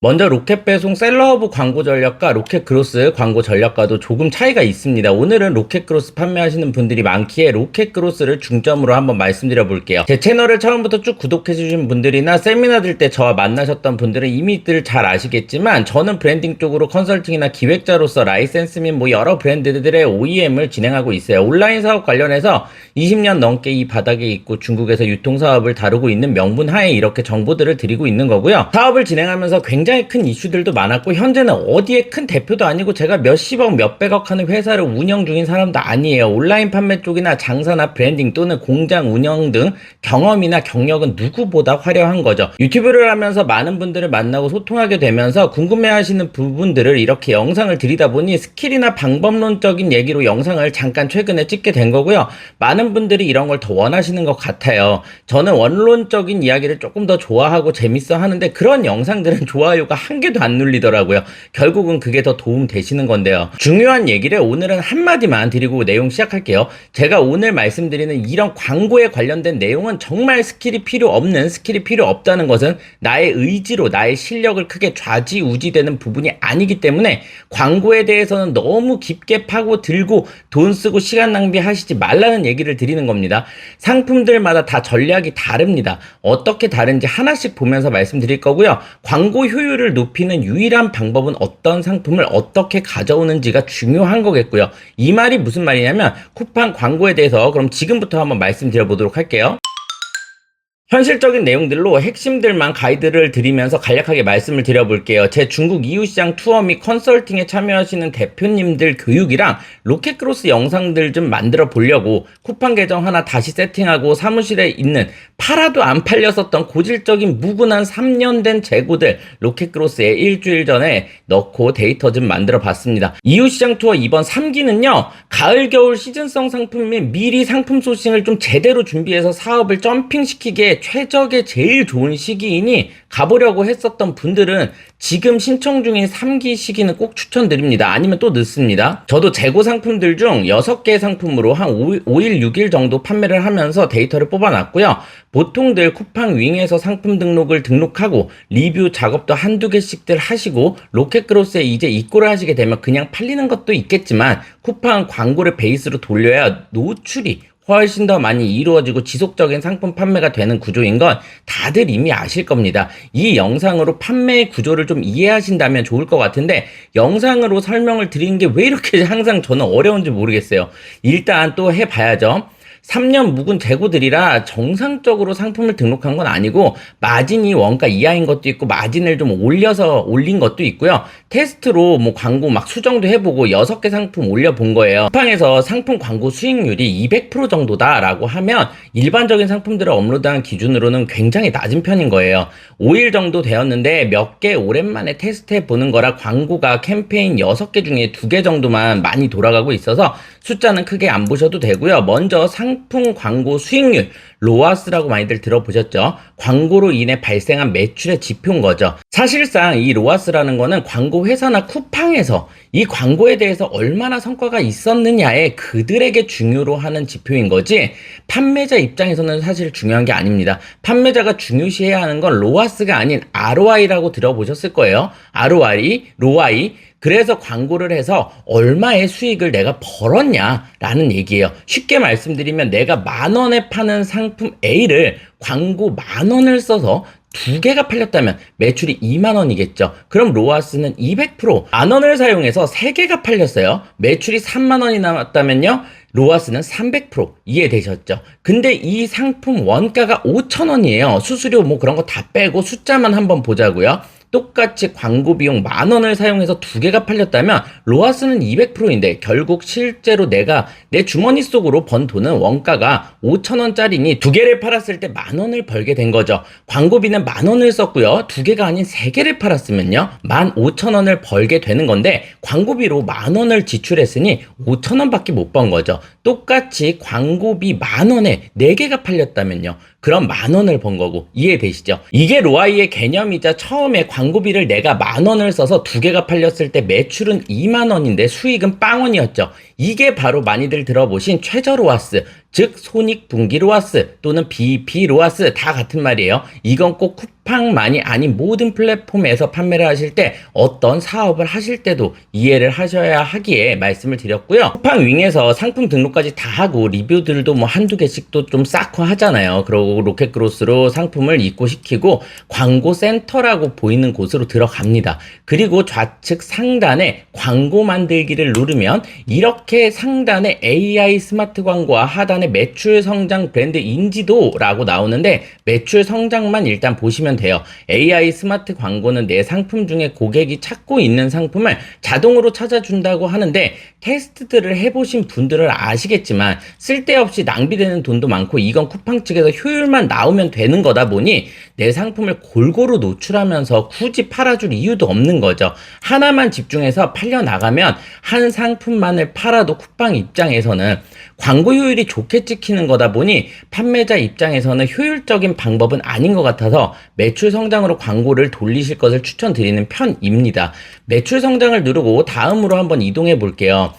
먼저 로켓 배송 셀러허브 광고 전략과 로켓 그로스 광고 전략과도 조금 차이가 있습니다. 오늘은 로켓 그로스 판매하시는 분들이 많기에 로켓 그로스를 중점으로 한번 말씀드려 볼게요. 제 채널을 처음부터 쭉 구독해 주신 분들이나 세미나 들 때 저와 만나셨던 분들은 이미들 잘 아시겠지만, 저는 브랜딩 쪽으로 컨설팅이나 기획자로서 라이센스 및 여러 브랜드들의 OEM을 진행하고 있어요. 온라인 사업 관련해서 20년 넘게 이 바닥에 있고 중국에서 유통사업을 다루고 있는 명분 하에 이렇게 정보들을 드리고 있는 거고요. 사업을 진행하면서 굉장히 큰 이슈들도 많았고, 현재는 어디에 큰 대표도 아니고 제가 몇십억 몇백억 하는 회사를 운영 중인 사람도 아니에요. 온라인 판매 쪽이나 장사나 브랜딩 또는 공장 운영 등 경험이나 경력은 누구보다 화려한 거죠. 유튜브를 하면서 많은 분들을 만나고 소통하게 되면서 궁금해하시는 부분들을 이렇게 영상을 드리다 보니 스킬이나 방법론적인 얘기로 영상을 잠깐 최근에 찍게 된 거고요. 많은 분들이 이런 걸 더 원하시는 것 같아요. 저는 원론적인 이야기를 조금 더 좋아하고 재밌어 하는데, 그런 영상들은 좋아요가 한 개도 안 눌리더라고요. 결국은 그게 더 도움 되시는 건데요. 중요한 얘기를 오늘은 한마디만 드리고 내용 시작할게요. 제가 오늘 말씀드리는 이런 광고에 관련된 내용은 정말 스킬이 필요 없다는 것은 나의 의지로 나의 실력을 크게 좌지우지되는 부분이 아니기 때문에, 광고에 대해서는 너무 깊게 파고들고 돈 쓰고 시간 낭비하시지 말라는 얘기를 드리는 겁니다. 상품들마다 다 전략이 다릅니다. 어떻게 다른지 하나씩 보면서 말씀드릴 거고요. 광고 효율을 높이는 유일한 방법은 어떤 상품을 어떻게 가져오는지가 중요한 거겠고요. 이 말이 무슨 말이냐면, 쿠팡 광고에 대해서 그럼 지금부터 한번 말씀드려 보도록 할게요. 현실적인 내용들로 핵심들만 가이드를 드리면서 간략하게 말씀을 드려볼게요. 제 중국 이웃시장 투어 및 컨설팅에 참여하시는 대표님들 교육이랑 로켓 크로스 영상들 좀 만들어 보려고 쿠팡 계정 하나 다시 세팅하고 사무실에 있는 팔아도 안 팔렸었던 고질적인 무근한 3년 된 재고들 로켓 크로스에 일주일 전에 넣고 데이터 좀 만들어 봤습니다. 이웃시장 투어 이번 3기는요, 가을 겨울 시즌성 상품 및 미리 상품 소싱을 좀 제대로 준비해서 사업을 점핑시키기에 최적의 제일 좋은 시기이니, 가보려고 했었던 분들은 지금 신청 중인 3기 시기는 꼭 추천드립니다. 아니면 또 늦습니다. 저도 재고 상품들 중 6개 상품으로 한 5일, 6일 정도 판매를 하면서 데이터를 뽑아놨고요. 보통들 쿠팡 윙에서 상품 등록하고 리뷰 작업도 한두 개씩들 하시고, 로켓크로스에 이제 입고를 하시게 되면 그냥 팔리는 것도 있겠지만 쿠팡 광고를 베이스로 돌려야 노출이 훨씬 더 많이 이루어지고 지속적인 상품 판매가 되는 구조인 건 다들 이미 아실 겁니다. 이 영상으로 판매의 구조를 좀 이해하신다면 좋을 것 같은데, 영상으로 설명을 드리는 게 왜 이렇게 항상 저는 어려운지 모르겠어요. 일단 또 해봐야죠. 3년 묵은 재고들이라 정상적으로 상품을 등록한 건 아니고, 마진이 원가 이하인 것도 있고 마진을 좀 올린 것도 있고요. 테스트로 광고 수정도 해보고 6개 상품 올려본 거예요. 쿠팡에서 상품 광고 수익률이 200% 정도다라고 하면 일반적인 상품들을 업로드한 기준으로는 굉장히 낮은 편인 거예요. 5일 정도 되었는데 몇 개 오랜만에 테스트해 보는 거라 광고가 캠페인 6개 중에 2개 정도만 많이 돌아가고 있어서 숫자는 크게 안 보셔도 되고요. 먼저 상품 광고 수익률, 로아스라고 많이들 들어보셨죠? 광고로 인해 발생한 매출의 지표인 거죠. 사실상 이 로아스라는 거는 광고 회사나 쿠팡에서 이 광고에 대해서 얼마나 성과가 있었느냐에 그들에게 중요로 하는 지표인 거지, 판매자 입장에서는 사실 중요한 게 아닙니다. 판매자가 중요시해야 하는 건 로아스가 아닌 ROI라고 들어보셨을 거예요. ROI. 그래서 광고를 해서 얼마의 수익을 내가 벌었냐라는 얘기예요. 쉽게 말씀드리면, 내가 10,000원에 파는 상품 A를 광고 10,000원을 써서 2개가 팔렸다면 매출이 20,000원이겠죠. 그럼 로아스는 200%. 10,000원을 사용해서 3개가 팔렸어요. 매출이 30,000원이 남았다면요, 로아스는 300%. 이해되셨죠? 근데 이 상품 원가가 5,000원이에요. 수수료 그런 거 다 빼고 숫자만 한번 보자고요. 똑같이 광고 비용 10,000원을 사용해서 2개가 팔렸다면 로아스는 200%인데, 결국 실제로 내가 내 주머니 속으로 번 돈은 원가가 5,000원짜리니 2개를 팔았을 때 10,000원을 벌게 된 거죠. 광고비는 10,000원을 썼고요. 2개가 아닌 3개를 팔았으면요, 15,000원을 벌게 되는 건데, 광고비로 10,000원을 지출했으니 5,000원밖에 못 번 거죠. 똑같이 광고비 10,000원에 4개가 팔렸다면요, 그럼 10,000원을 번 거고. 이해되시죠? 이게 로아이의 개념이자, 처음에 광고비를 내가 10,000원을 써서 2개가 팔렸을 때 매출은 20,000원인데 수익은 0원이었죠. 이게 바로 많이들 들어보신 최저 로아스, 즉 손익분기 로아스 또는 BEP 로아스, 다 같은 말이에요. 이건 꼭 쿠팡만이 아닌 모든 플랫폼에서 판매를 하실 때 어떤 사업을 하실 때도 이해를 하셔야 하기에 말씀을 드렸고요. 쿠팡 윙에서 상품 등록까지 다 하고 리뷰들도 뭐 한두 개씩도 좀 쌓고 하잖아요. 그리고 로켓크로스로 상품을 입고시키고 광고 센터라고 보이는 곳으로 들어갑니다. 그리고 좌측 상단에 광고 만들기를 누르면 이렇게 상단에 AI 스마트 광고와 하단에 매출 성장 브랜드 인지도라고 나오는데 매출 성장만 일단 보시면 돼요. AI 스마트 광고는 내 상품 중에 고객이 찾고 있는 상품을 자동으로 찾아준다고 하는데 테스트들을 해보신 분들은 아시겠지만 쓸데없이 낭비되는 돈도 많고 이건 쿠팡 측에서 효율만 나오면 되는 거다 보니 내 상품을 골고루 노출하면서 굳이 팔아줄 이유도 없는 거죠. 하나만 집중해서 팔려나가면 한 상품만을 팔아도 쿠팡 입장에서는 광고 효율이 좋게 찍히는 거다 보니 판매자 입장에서는 효율적인 방법은 아닌 것 같아서 매출 성장으로 광고를 돌리실 것을 추천드리는 편입니다. 매출 성장을 누르고 다음으로 한번 이동해 볼게요.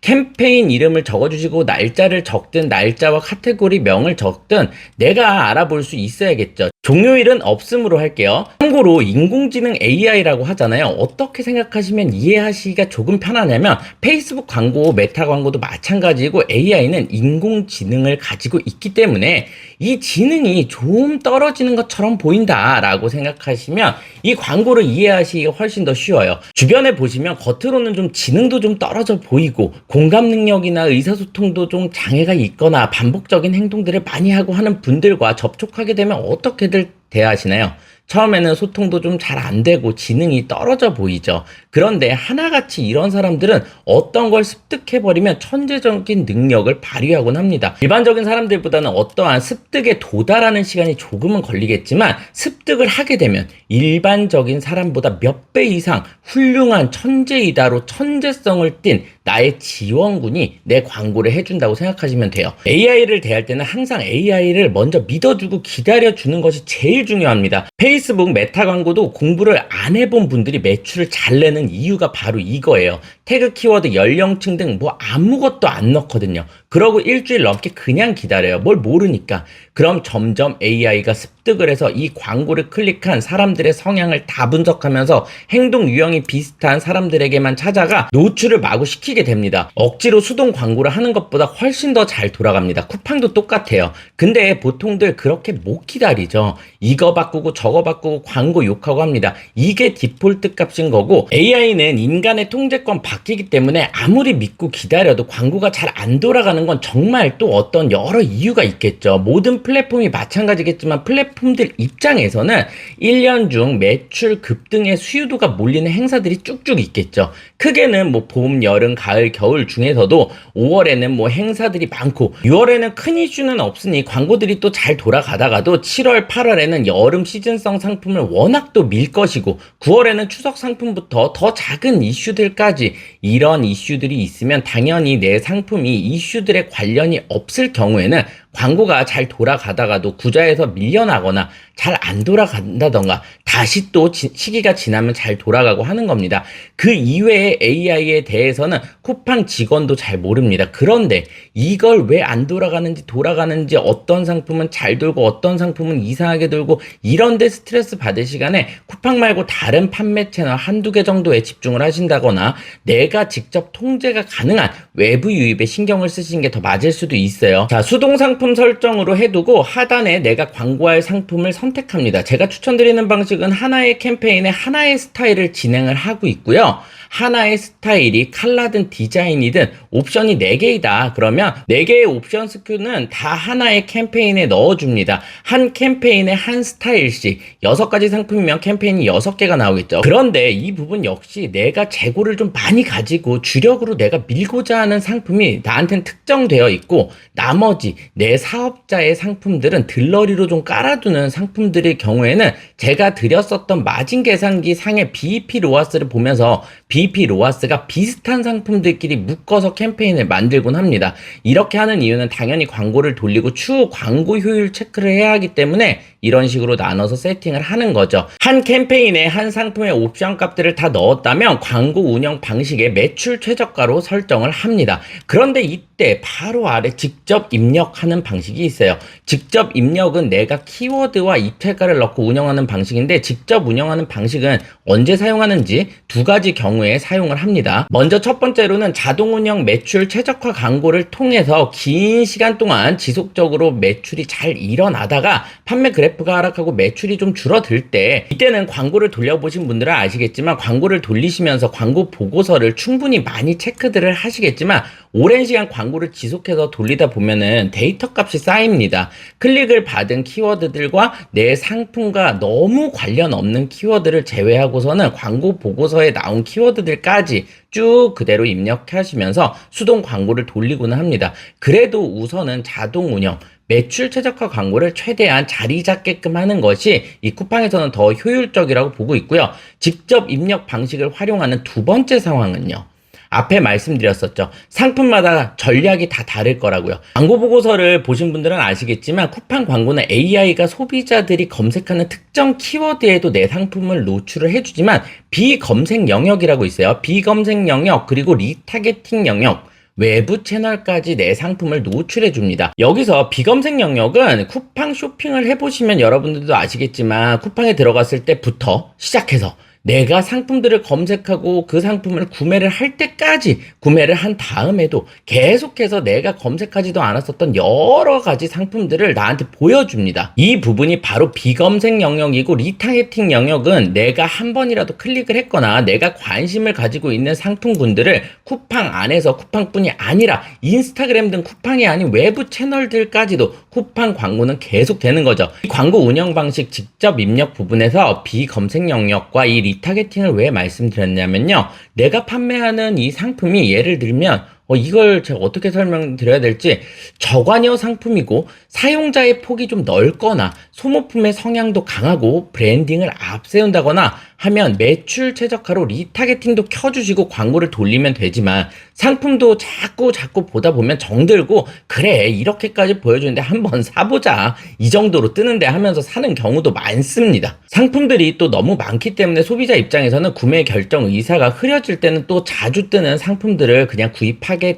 캠페인 이름을 적어주시고 날짜를 적든 날짜와 카테고리 명을 적든 내가 알아볼 수 있어야겠죠. 종료일은 없음으로 할게요. 참고로 인공지능 AI라고 하잖아요. 어떻게 생각하시면 이해하시기가 조금 편하냐면 페이스북 광고, 메타 광고도 마찬가지고 AI는 인공지능을 가지고 있기 때문에 이 지능이 좀 떨어지는 것처럼 보인다라고 생각하시면 이 광고를 이해하시기가 훨씬 더 쉬워요. 주변에 보시면 겉으로는 좀 지능도 좀 떨어져 보이고 공감 능력이나 의사소통도 좀 장애가 있거나 반복적인 행동들을 많이 하고 하는 분들과 접촉하게 되면 어떻게들 대하시나요? 처음에는 소통도 좀 잘 안 되고 지능이 떨어져 보이죠. 그런데 하나같이 이런 사람들은 어떤 걸 습득해버리면 천재적인 능력을 발휘하곤 합니다. 일반적인 사람들보다는 어떠한 습득에 도달하는 시간이 조금은 걸리겠지만 습득을 하게 되면 일반적인 사람보다 몇 배 이상 훌륭한 천재이다로 천재성을 띤 나의 지원군이 내 광고를 해준다고 생각하시면 돼요. AI를 대할 때는 항상 AI를 먼저 믿어주고 기다려주는 것이 제일 중요합니다. 페이스북 메타 광고도 공부를 안 해본 분들이 매출을 잘 내는 이유가 바로 이거예요. 태그 키워드, 연령층 등 뭐 아무것도 안 넣거든요. 그러고 일주일 넘게 그냥 기다려요. 뭘 모르니까. 그럼 점점 AI가 습득을 해서 이 광고를 클릭한 사람들의 성향을 다 분석하면서 행동 유형이 비슷한 사람들에게만 찾아가 노출을 마구 시키게 됩니다. 억지로 수동 광고를 하는 것보다 훨씬 더 잘 돌아갑니다. 쿠팡도 똑같아요. 근데 보통들 그렇게 못 기다리죠. 이거 바꾸고 저거 바꾸고 광고 욕하고 합니다. 이게 디폴트 값인 거고 AI는 인간의 통제권 바뀌기 때문에 아무리 믿고 기다려도 광고가 잘 안 돌아가는 건 정말 또 어떤 여러 이유가 있겠죠. 모든 플랫폼이 마찬가지겠지만 플랫폼들 입장에서는 1년 중 매출 급등의 수요도가 몰리는 행사들이 쭉쭉 있겠죠. 크게는 뭐 봄, 여름, 가을, 겨울 중에서도 5월에는 뭐 행사들이 많고 6월에는 큰 이슈는 없으니 광고들이 또 잘 돌아가다가도 7월, 8월에는 여름 시즌성 상품을 워낙 또 밀 것이고 9월에는 추석 상품부터 더 작은 이슈들까지 이런 이슈들이 있으면 당연히 내 상품이 이슈들에 관련이 없을 경우에는 광고가 잘 돌아가다가도 구좌에서 밀려나거나 잘 안 돌아간다던가 다시 또 시기가 지나면 잘 돌아가고 하는 겁니다. 그 이외의 AI에 대해서는 쿠팡 직원도 잘 모릅니다. 그런데 이걸 왜 안 돌아가는지 돌아가는지 어떤 상품은 잘 돌고 어떤 상품은 이상하게 돌고 이런데 스트레스 받을 시간에 쿠팡 말고 다른 판매 채널 한두 개 정도에 집중을 하신다거나 내가 직접 통제가 가능한 외부 유입에 신경을 쓰시는 게 더 맞을 수도 있어요. 자, 수동 상품 설정으로 해두고 하단에 내가 광고할 상품을 선택합니다. 제가 추천드리는 방식은 하나의 캠페인에 하나의 스타일을 진행을 하고 있고요. 하나의 스타일이 컬러든 디자인이든 옵션이 4개이다. 그러면 4개의 옵션 스큐는 다 하나의 캠페인에 넣어줍니다. 한 캠페인에 한 스타일씩 6가지 상품이면 캠페인이 6개가 나오겠죠. 그런데 이 부분 역시 내가 재고를 좀 많이 가지고 주력으로 내가 밀고자 하는 상품이 나한테는 특정되어 있고 나머지 내 사업자의 상품들은 들러리로 좀 깔아두는 상품들의 경우에는 제가 드렸었던 마진 계산기 상의 BEP 로아스를 보면서 BEP 로아스가 비슷한 상품들끼리 묶어서 캠페인을 만들곤 합니다. 이렇게 하는 이유는 당연히 광고를 돌리고 추후 광고 효율 체크를 해야 하기 때문에 이런 식으로 나눠서 세팅을 하는 거죠. 한 캠페인에 한 상품의 옵션 값들을 다 넣었다면 광고 운영 방식의 매출 최저가로 설정을 합니다. 그런데 이때 바로 아래 직접 입력하는 방식이 있어요. 직접 입력은 내가 키워드와 입찰가를 넣고 운영하는 방식인데, 직접 운영하는 방식은 언제 사용하는지 두 가지 경우에 사용을 합니다. 먼저 첫 번째로는 자동 운영 매출 최적화 광고를 통해서 긴 시간 동안 지속적으로 매출이 잘 일어나다가 판매 그래프가 하락하고 매출이 좀 줄어들 때, 이때는 광고를 돌려보신 분들은 아시겠지만 광고를 돌리시면서 광고 보고서를 충분히 많이 체크들을 하시겠지만 오랜 시간 광고를 지속해서 돌리다 보면은 데이터 값이 쌓입니다. 클릭을 받은 키워드들과 내 상품과 너무 관련 없는 키워드를 제외하고서는 광고 보고서에 나온 키워드들까지 쭉 그대로 입력하시면서 수동 광고를 돌리고는 합니다. 그래도 우선은 자동 운영 매출 최적화 광고를 최대한 자리 잡게끔 하는 것이 이 쿠팡에서는 더 효율적이라고 보고 있고요. 직접 입력 방식을 활용하는 두 번째 상황은요, 앞에 말씀드렸었죠. 상품마다 전략이 다 다를 거라고요. 광고 보고서를 보신 분들은 아시겠지만 쿠팡 광고는 AI가 소비자들이 검색하는 특정 키워드에도 내 상품을 노출을 해주지만 비검색 영역이라고 있어요. 비검색 영역 그리고 리타겟팅 영역, 외부 채널까지 내 상품을 노출해 줍니다. 여기서 비검색 영역은 쿠팡 쇼핑을 해보시면 여러분들도 아시겠지만 쿠팡에 들어갔을 때부터 시작해서 내가 상품들을 검색하고 그 상품을 구매를 할 때까지, 구매를 한 다음에도 계속해서 내가 검색하지도 않았었던 여러 가지 상품들을 나한테 보여줍니다. 이 부분이 바로 비검색 영역이고, 리타겟팅 영역은 내가 한 번이라도 클릭을 했거나 내가 관심을 가지고 있는 상품군들을 쿠팡 안에서, 쿠팡뿐이 아니라 인스타그램 등 쿠팡이 아닌 외부 채널들까지도 쿠팡 광고는 계속 되는 거죠. 이 광고 운영 방식 직접 입력 부분에서 비검색 영역과 이 리타겟팅을 왜 말씀드렸냐면요, 내가 판매하는 이 상품이 예를 들면 이걸 제가 어떻게 설명드려야 될지, 저관여 상품이고 사용자의 폭이 좀 넓거나 소모품의 성향도 강하고 브랜딩을 앞세운다거나 하면 매출 최적화로 리타겟팅도 켜주시고 광고를 돌리면 되지만, 상품도 자꾸 보다 보면 정들고 그래 이렇게까지 보여주는데 한번 사보자 이 정도로 뜨는데 하면서 사는 경우도 많습니다. 상품들이 또 너무 많기 때문에 소비자 입장에서는 구매 결정 의사가 흐려질 때는 또 자주 뜨는 상품들을 그냥 구입하게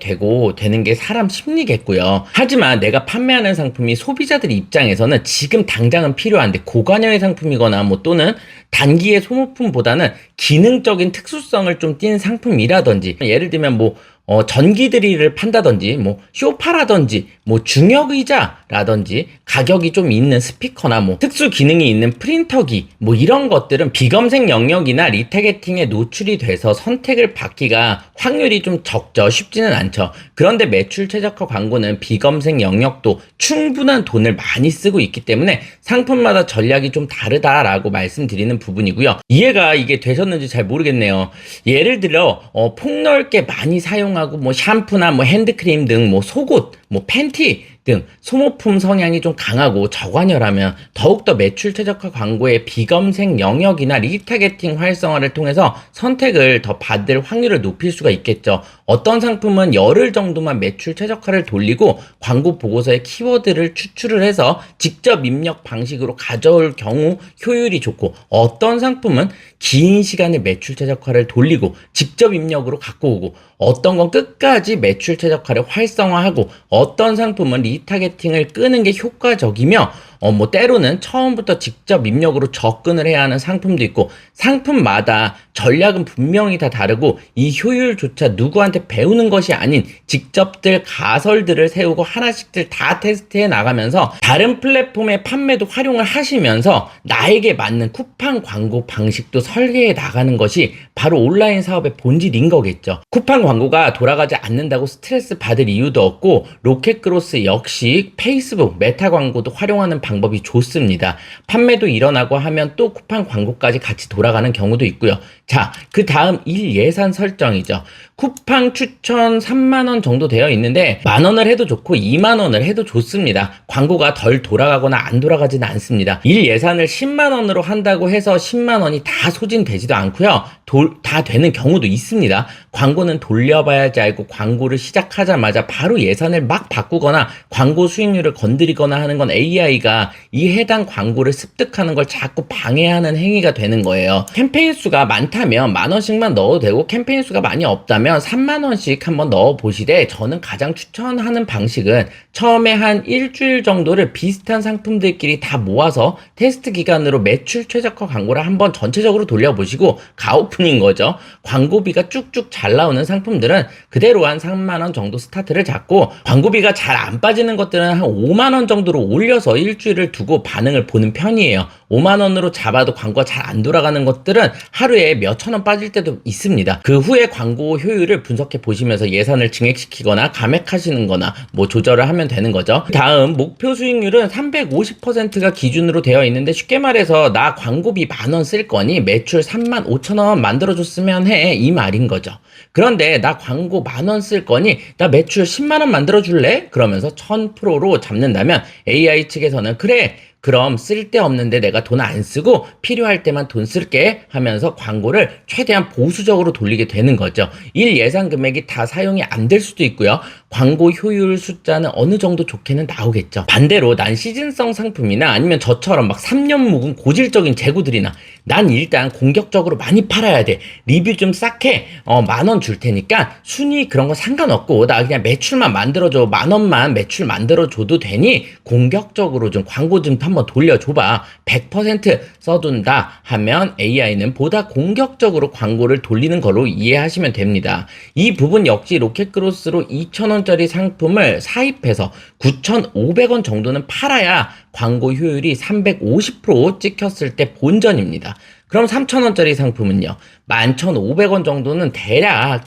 되는 게 사람 심리겠고요. 하지만 내가 판매하는 상품이 소비자들 입장에서는 지금 당장은 필요한데 고관여의 상품이거나 또는 단기의 소모품보다는 기능적인 특수성을 좀 띈 상품이라든지, 예를 들면 전기 드릴을 판다든지, 쇼파라든지, 중역의자라든지, 가격이 좀 있는 스피커나 특수 기능이 있는 프린터기, 이런 것들은 비검색 영역이나 리타겟팅에 노출이 돼서 선택을 받기가 확률이 좀 적죠. 쉽지는 않죠. 그런데 매출 최적화 광고는 비검색 영역도 충분한 돈을 많이 쓰고 있기 때문에 상품마다 전략이 좀 다르다라고 말씀드리는 부분이고요. 이해가 이게 되셨는지 잘 모르겠네요. 예를 들어 폭넓게 많이 사용하고 샴푸나 핸드크림 등 속옷, 팬티 등 소모품 성향이 좀 강하고 저관여라면 더욱더 매출 최적화 광고의 비검색 영역이나 리타겟팅 활성화를 통해서 선택을 더 받을 확률을 높일 수가 있겠죠. 어떤 상품은 열흘 정도만 매출 최적화를 돌리고 광고 보고서의 키워드를 추출을 해서 직접 입력 방식으로 가져올 경우 효율이 좋고, 어떤 상품은 긴 시간의 매출 최적화를 돌리고 직접 입력으로 갖고 오고, 어떤 건 끝까지 매출 최적화를 활성화하고, 어떤 상품은 리타겟팅을 끄는 게 효과적이며 때로는 처음부터 직접 입력으로 접근을 해야 하는 상품도 있고, 상품마다 전략은 분명히 다 다르고 이 효율조차 누구한테 배우는 것이 아닌 직접들 가설들을 세우고 하나씩들 다 테스트해 나가면서 다른 플랫폼의 판매도 활용을 하시면서 나에게 맞는 쿠팡 광고 방식도 설계해 나가는 것이 바로 온라인 사업의 본질인 거겠죠. 쿠팡 광고가 돌아가지 않는다고 스트레스 받을 이유도 없고, 로켓그로스 역시 페이스북 메타 광고도 활용하는 방법이 좋습니다. 판매도 일어나고 하면 또 쿠팡 광고까지 같이 돌아가는 경우도 있고요. 자, 그 다음 일 예산 설정이죠. 쿠팡 추천 3만원 정도 되어 있는데 만원을 해도 좋고 2만원을 해도 좋습니다. 광고가 덜 돌아가거나 안 돌아가지는 않습니다. 일 예산을 10만원으로 한다고 해서 10만원이 다 소진되지도 않고요. 다 되는 경우도 있습니다. 광고는 돌려봐야지 알고 광고를 시작하자마자 바로 예산을 막 바꾸거나 광고 수익률을 건드리거나 하는 건 AI가 이 해당 광고를 습득하는 걸 자꾸 방해하는 행위가 되는 거예요. 캠페인 수가 많다면 만원씩만 넣어도 되고 캠페인 수가 많이 없다면 3만원씩 한번 넣어보시되, 저는 가장 추천하는 방식은 처음에 한 일주일 정도를 비슷한 상품들끼리 다 모아서 테스트 기간으로 매출 최저가 광고를 한번 전체적으로 돌려보시고 가오픈인 거죠. 광고비가 쭉쭉 잘 나오는 상품들은 그대로 한 3만원 정도 스타트를 잡고, 광고비가 잘 안 빠지는 것들은 한 5만원 정도로 올려서 일주일을 두고 반응을 보는 편이에요. 5만원으로 잡아도 광고가 잘 안 돌아가는 것들은 하루에 몇천원 빠질 때도 있습니다. 그 후에 광고 효율을 분석해 보시면서 예산을 증액시키거나 감액하시는 거나 뭐 조절을 하면 되는 거죠. 다음 목표 수익률은 350%가 기준으로 되어 있는데, 쉽게 말해서 나 광고비 만원 쓸 거니 매출 3만 5천원 만들어줬으면 해, 이 말인 거죠. 그런데 나 광고 만원 쓸 거니 나 매출 10만원 만들어줄래? 그러면서 1000%로 잡는다면 AI 측에서는 그래, 그럼 쓸데없는데 내가 돈 안 쓰고 필요할 때만 돈 쓸게 하면서 광고를 최대한 보수적으로 돌리게 되는 거죠. 일 예산 금액이 다 사용이 안 될 수도 있고요. 광고 효율 숫자는 어느 정도 좋게는 나오겠죠. 반대로 난 시즌성 상품이나 아니면 저처럼 막 3년 묵은 고질적인 재고들이나 난 일단 공격적으로 많이 팔아야 돼, 리뷰 좀 싹해, 만원 줄 테니까 순위 그런 거 상관없고 나 그냥 매출만 만들어줘, 만원만 매출 만들어줘도 되니 공격적으로 좀 광고 좀 한번 돌려줘봐, 100% 써둔다 하면 AI는 보다 공격적으로 광고를 돌리는 걸로 이해하시면 됩니다. 이 부분 역시 로켓그로스로 2,000원짜리 상품을 사입해서 9,500원 정도는 팔아야 광고 효율이 350% 찍혔을 때 본전입니다. 그럼 3,000원짜리 상품은요, 11,500원 정도는 대략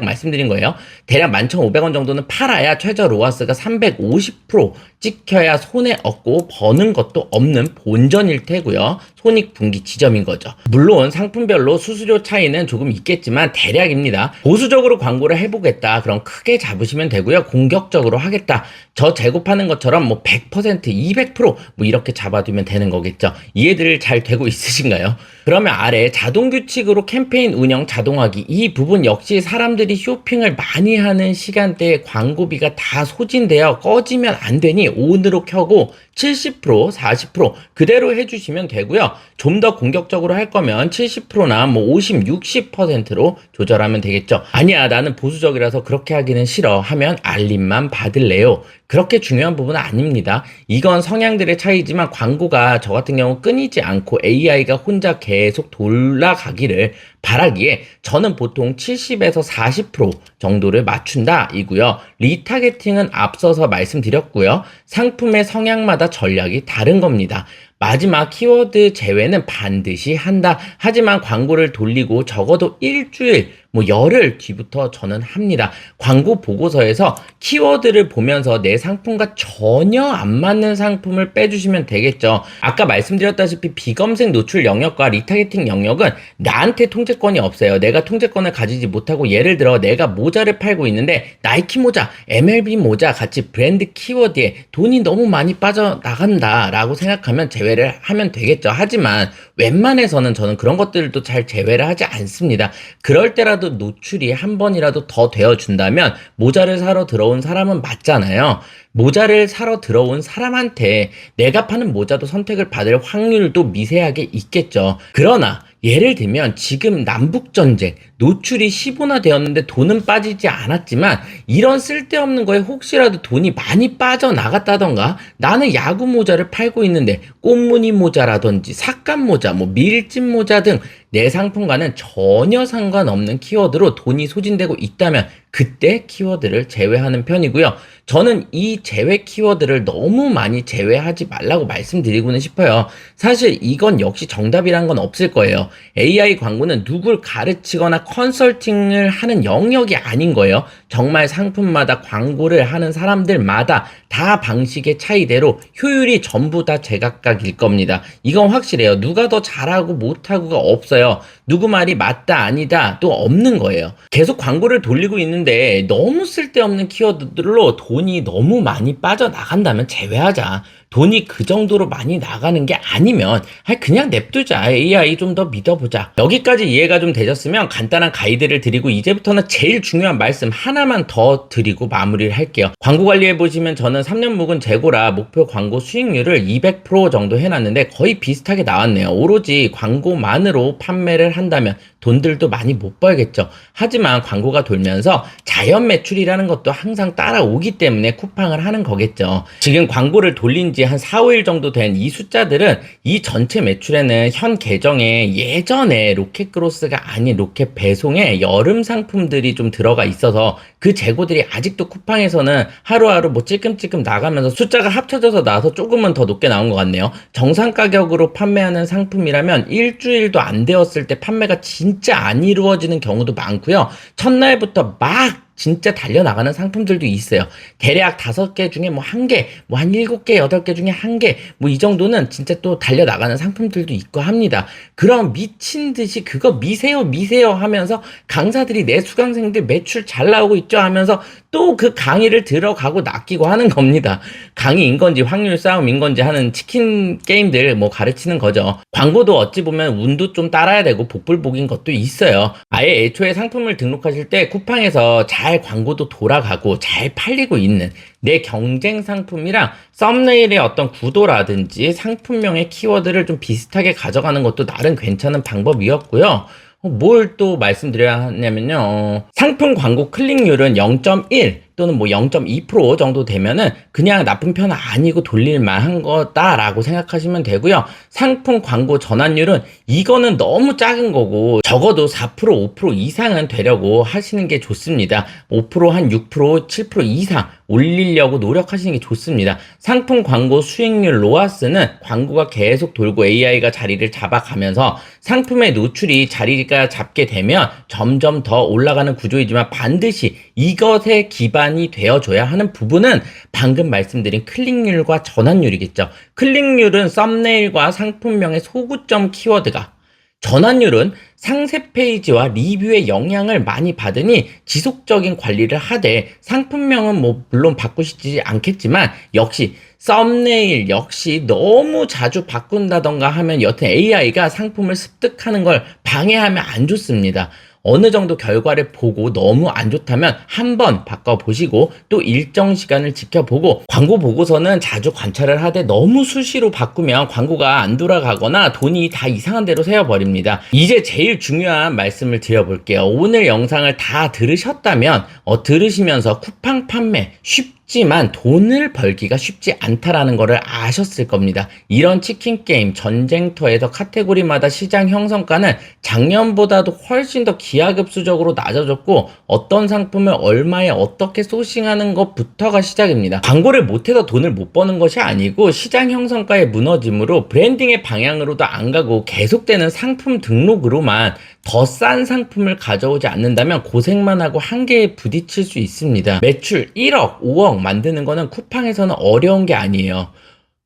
말씀드린 거예요. 대략 11,500원 정도는 팔아야 최저 로아스가 350% 찍혀야 손해 없고 버는 것도 없는 본전일 테고요. 손익분기 지점인 거죠. 물론 상품별로 수수료 차이는 조금 있겠지만 대략입니다. 보수적으로 광고를 해보겠다, 그럼 크게 잡으시면 되고요. 공격적으로 하겠다, 저 재고파는 것처럼 뭐 100%, 200% 뭐 이렇게 잡아두면 되는 거겠죠. 이해들 잘 되고 있으신가요? 그러면 아래 자동 규칙으로 캠페인 운영 자동화기, 이 부분 역시 사람들이 쇼핑을 많이 하는 시간대에 광고비가 다 소진되어 꺼지면 안 되니 온으로 켜고 70%, 40% 그대로 해주시면 되고요. 좀 더 공격적으로 할 거면 70%나 뭐 50, 60%로 조절하면 되겠죠. 아니야, 나는 보수적이라서 그렇게 하기는 싫어 하면 알림만 받을래요. 그렇게 중요한 부분은 아닙니다. 이건 성향들의 차이지만 광고가 저 같은 경우 끊이지 않고 AI가 혼자 계속 돌아가기를 바라기에 저는 보통 70에서 40% 정도를 맞춘다 이고요. 리타겟팅은 앞서서 말씀드렸고요. 상품의 성향마다 전략이 다른 겁니다. 마지막 키워드 제외는 반드시 한다. 하지만 광고를 돌리고 적어도 일주일, 뭐 열흘 뒤부터 저는 합니다. 광고 보고서에서 키워드를 보면서 내 상품과 전혀 안 맞는 상품을 빼주시면 되겠죠. 아까 말씀드렸다시피 비검색 노출 영역과 리타겟팅 영역은 나한테 통제권이 없어요. 내가 통제권을 가지지 못하고, 예를 들어 내가 모자를 팔고 있는데 나이키 모자, MLB 모자 같이 브랜드 키워드에 돈이 너무 많이 빠져나간다 라고 생각하면 제외를 하면 되겠죠. 하지만 웬만해서는 저는 그런 것들도 잘 제외를 하지 않습니다. 그럴 때라도 노출이 한 번이라도 더 되어준다면 모자를 사러 들어온 사람은 맞잖아요. 모자를 사러 들어온 사람한테 내가 파는 모자도 선택을 받을 확률도 미세하게 있겠죠. 그러나 예를 들면 지금 남북전쟁 노출이 10호나 되었는데 돈은 빠지지 않았지만, 이런 쓸데없는 거에 혹시라도 돈이 많이 빠져나갔다던가, 나는 야구 모자를 팔고 있는데 꽃무늬 모자라든지 삭감 모자, 뭐 밀짚 모자 등 내 상품과는 전혀 상관없는 키워드로 돈이 소진되고 있다면 그때 키워드를 제외하는 편이고요. 저는 이 제외 키워드를 너무 많이 제외하지 말라고 말씀드리고는 싶어요. 사실 이건 역시 정답이란 건 없을 거예요. AI 광고는 누굴 가르치거나 컨설팅을 하는 영역이 아닌 거예요. 정말 상품마다 광고를 하는 사람들마다 다 방식의 차이대로 효율이 전부 다 제각각일 겁니다. 이건 확실해요. 누가 더 잘하고 못하고가 없어요. 누구 말이 맞다 아니다 또 없는 거예요. 계속 광고를 돌리고 있는데 너무 쓸데없는 키워드들로 돈이 너무 많이 빠져나간다면 제외하자. 돈이 그 정도로 많이 나가는 게 아니면 그냥 냅두자. AI 좀 더 믿어보자. 여기까지 이해가 좀 되셨으면 간단한 가이드를 드리고 이제부터는 제일 중요한 말씀 하나만 더 드리고 마무리를 할게요. 광고 관리해 보시면 저는 3년 묵은 재고라 목표 광고 수익률을 200% 정도 해놨는데 거의 비슷하게 나왔네요. 오로지 광고만으로 판매를 한다면 돈들도 많이 못 벌겠죠. 하지만 광고가 돌면서 자연 매출이라는 것도 항상 따라오기 때문에 쿠팡을 하는 거겠죠. 지금 광고를 돌린 지 한 4, 5일 정도 된 이 숫자들은 이 전체 매출에는 현 계정에 예전에 로켓그로스가 아닌 로켓 배송에 여름 상품들이 좀 들어가 있어서 그 재고들이 아직도 쿠팡에서는 하루하루 뭐 찔끔찔끔 나가면서 숫자가 합쳐져서 나와서 조금은 더 높게 나온 것 같네요. 정상 가격으로 판매하는 상품이라면 일주일도 안 되었을 때 판매가 진짜 안 이루어지는 경우도 많고요. 첫날부터 막 진짜 달려나가는 상품들도 있어요. 대략 5개 중에 뭐 1개, 뭐 한 7개, 8개 중에 1개, 뭐 이 정도는 진짜 또 달려나가는 상품들도 있고 합니다. 그럼 미친 듯이 그거 미세요 하면서 강사들이 내 수강생들 매출 잘 나오고 있죠 하면서 또 그 강의를 들어가고 낚이고 하는 겁니다. 강의인 건지 확률 싸움인 건지 하는 치킨 게임들 뭐 가르치는 거죠. 광고도 어찌 보면 운도 좀 따라야 되고 복불복인 것도 있어요. 아예 애초에 상품을 등록하실 때 쿠팡에서 잘 광고도 돌아가고 잘 팔리고 있는 내 경쟁 상품이랑 썸네일의 어떤 구도라든지 상품명의 키워드를 좀 비슷하게 가져가는 것도 나름 괜찮은 방법이었고요. 뭘 또 말씀드려야 하냐면요. 상품 광고 클릭률은 0.1 또는 뭐 0.2% 정도 되면은 그냥 나쁜 편은 아니고 돌릴만 한 거다라고 생각하시면 되고요. 상품 광고 전환율은 이거는 너무 작은 거고 적어도 4% 5% 이상은 되려고 하시는 게 좋습니다. 5% 한 6% 7% 이상 올리려고 노력하시는 게 좋습니다. 상품 광고 수익률 로아스는 광고가 계속 돌고 AI가 자리를 잡아가면서 상품의 노출이 자리가 잡게 되면 점점 더 올라가는 구조이지만 반드시 이것에 기반이 되어줘야 하는 부분은 방금 말씀드린 클릭률과 전환율이겠죠. 클릭률은 썸네일과 상품명의 소구점 키워드가, 전환율은 상세 페이지와 리뷰의 영향을 많이 받으니 지속적인 관리를 하되 상품명은 뭐 물론 바꾸시지 않겠지만 역시 썸네일 역시 너무 자주 바꾼다던가 하면 여튼 AI가 상품을 습득하는 걸 방해하면 안 좋습니다. 어느 정도 결과를 보고 너무 안 좋다면 한번 바꿔보시고 또 일정 시간을 지켜보고 광고 보고서는 자주 관찰을 하되 너무 수시로 바꾸면 광고가 안 돌아가거나 돈이 다 이상한 데로 새어버립니다. 이제 제일 중요한 말씀을 드려볼게요. 오늘 영상을 다 들으셨다면 들으시면서 쿠팡 판매 쉽지만 돈을 벌기가 쉽지 않다라는 것을 아셨을 겁니다. 이런 치킨 게임 전쟁터에서 카테고리마다 시장 형성가는 작년보다도 훨씬 더 기하급수적으로 낮아졌고 어떤 상품을 얼마에 어떻게 소싱하는 것부터가 시작입니다. 광고를 못해서 돈을 못 버는 것이 아니고 시장 형성가의 무너짐으로 브랜딩의 방향으로도 안 가고 계속되는 상품 등록으로만 더 싼 상품을 가져오지 않는다면 고생만 하고 한계에 부딪힐 수 있습니다. 매출 1억, 5억 만드는 거는 쿠팡에서는 어려운 게 아니에요.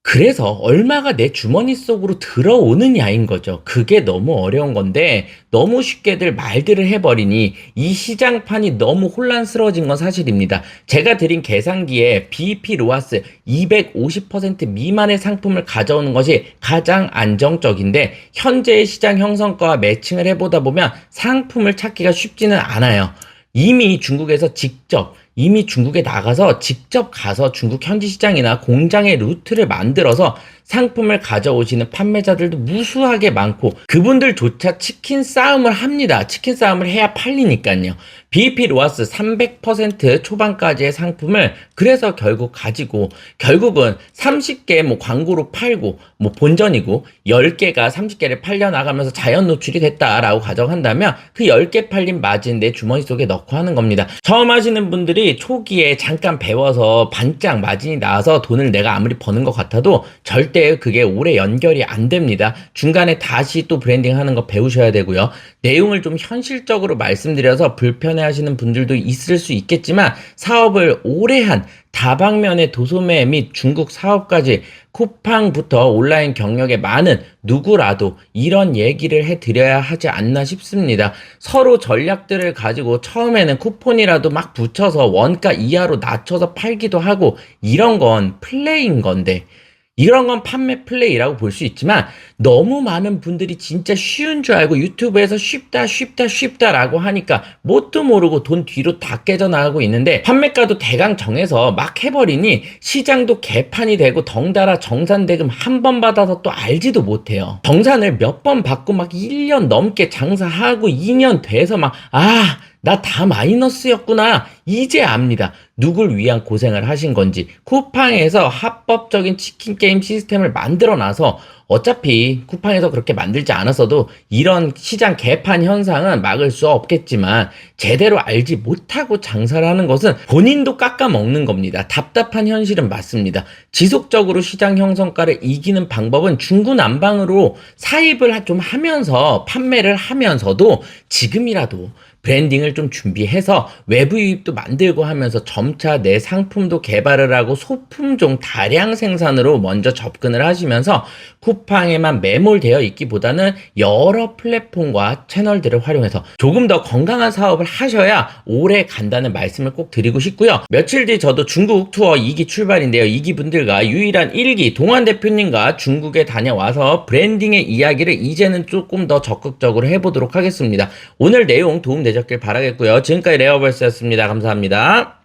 그래서 얼마가 내 주머니 속으로 들어오느냐인 거죠. 그게 너무 어려운 건데 너무 쉽게들 말들을 해버리니 이 시장판이 너무 혼란스러워진 건 사실입니다. 제가 드린 계산기에 BEP 로아스 250% 미만의 상품을 가져오는 것이 가장 안정적인데 현재의 시장 형성가와 매칭을 해보다 보면 상품을 찾기가 쉽지는 않아요. 이미 중국에 나가서 직접 가서 중국 현지 시장이나 공장의 루트를 만들어서 상품을 가져오시는 판매자들도 무수하게 많고 그분들조차 치킨 싸움을 합니다. 치킨 싸움을 해야 팔리니까요. BEP 로아스 300% 초반까지의 상품을 그래서 결국은 30개 뭐 광고로 팔고 뭐 본전이고 10개가 30개를 팔려 나가면서 자연 노출이 됐다라고 가정한다면 그 10개 팔린 마진 내 주머니 속에 넣고 하는 겁니다. 처음 하시는 분들이 분들이 초기에 잠깐 배워서 반짝 마진이 나와서 돈을 내가 아무리 버는 것 같아도 절대 그게 오래 연결이 안 됩니다. 중간에 다시 또 브랜딩 하는 거 배우셔야 되고요. 내용을 좀 현실적으로 말씀드려서 불편해 하시는 분들도 있을 수 있겠지만 사업을 오래 한 다방면의 도소매 및 중국 사업까지 쿠팡부터 온라인 경력에 많은 누구라도 이런 얘기를 해드려야 하지 않나 싶습니다. 서로 전략들을 가지고 처음에는 쿠폰이라도 막 붙여서 원가 이하로 낮춰서 팔기도 하고 이런 건 플레이인 건데 이런 건 판매 플레이라고 볼 수 있지만 너무 많은 분들이 진짜 쉬운 줄 알고 유튜브에서 쉽다라고 하니까 뭣도 모르고 돈 뒤로 다 깨져나가고 있는데 판매가도 대강 정해서 막 해버리니 시장도 개판이 되고 덩달아 정산대금 한 번 받아서 또 알지도 못해요. 정산을 몇 번 받고 막 1년 넘게 장사하고 2년 돼서 나 다 마이너스였구나. 이제 압니다. 누굴 위한 고생을 하신 건지. 쿠팡에서 합법적인 치킨 게임 시스템을 만들어 놔서 어차피 쿠팡에서 그렇게 만들지 않았어도 이런 시장 개판 현상은 막을 수 없겠지만 제대로 알지 못하고 장사를 하는 것은 본인도 깎아먹는 겁니다. 답답한 현실은 맞습니다. 지속적으로 시장 형성가를 이기는 방법은 중구난방으로 사입을 좀 하면서 판매를 하면서도 지금이라도 브랜딩을 좀 준비해서 외부 유입도 만들고 하면서 점차 내 상품도 개발을 하고 소품종 다량 생산으로 먼저 접근을 하시면서 쿠팡에만 매몰되어 있기보다는 여러 플랫폼과 채널들을 활용해서 조금 더 건강한 사업을 하셔야 오래 간다는 말씀을 꼭 드리고 싶고요. 며칠 뒤 저도 중국 투어 2기 출발인데요. 2기 분들과 유일한 1기 동환 대표님과 중국에 다녀와서 브랜딩의 이야기를 이제는 조금 더 적극적으로 해보도록 하겠습니다. 오늘 내용 도움 되셨길 바라겠고요. 지금까지 레어벌스였습니다. 감사합니다.